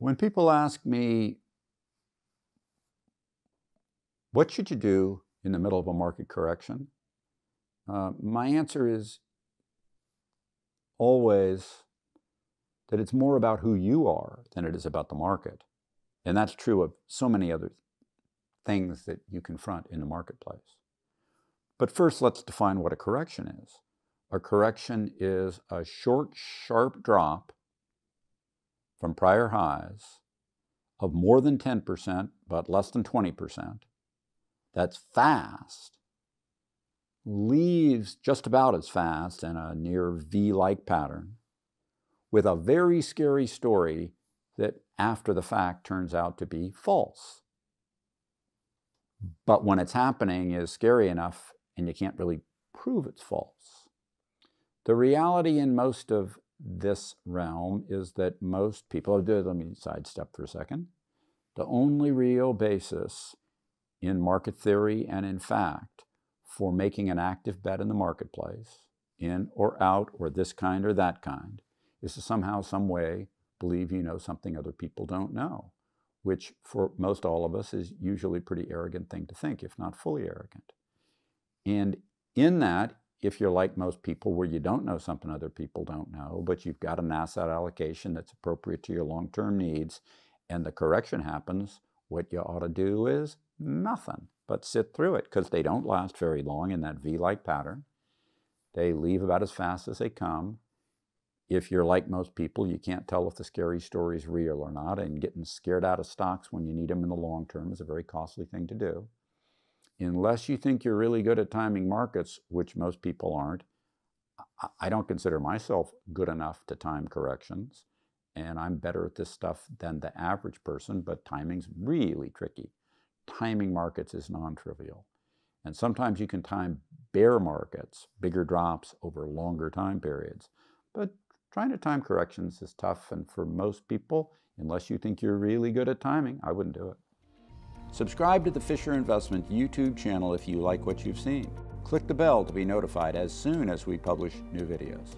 When people ask me, what should you do in the middle of a market correction? My answer is always that it's more about who you are than it is about the market. And that's true of so many other things that you confront in the marketplace. But first, let's define what a correction is. A correction is a short, sharp drop from prior highs of more than 10%, but less than 20%. That's fast, leaves just about as fast in a near V-like pattern with a very scary story that after the fact turns out to be false. But when it's happening is scary enough and you can't really prove it's false. The reality in most of this realm is that most people, let me sidestep for a second, the only real basis in market theory and in fact for making an active bet in the marketplace, in or out or this kind or that kind, is to somehow, some way believe you know something other people don't know, which for most all of us is usually a pretty arrogant thing to think, if not fully arrogant. And in that, if you're like most people where you don't know something other people don't know, but you've got an asset allocation that's appropriate to your long-term needs, and the correction happens, what you ought to do is nothing but sit through it, because they don't last very long in that V-like pattern. They leave about as fast as they come. If you're like most people, you can't tell if the scary story is real or not, and getting scared out of stocks when you need them in the long term is a very costly thing to do. Unless you think you're really good at timing markets, which most people aren't, I don't consider myself good enough to time corrections, and I'm better at this stuff than the average person, but timing's really tricky. Timing markets is non-trivial. And sometimes you can time bear markets, bigger drops over longer time periods. But trying to time corrections is tough, and for most people, unless you think you're really good at timing, I wouldn't do it. Subscribe to the Fisher Investment YouTube channel if you like what you've seen. Click the bell to be notified as soon as we publish new videos.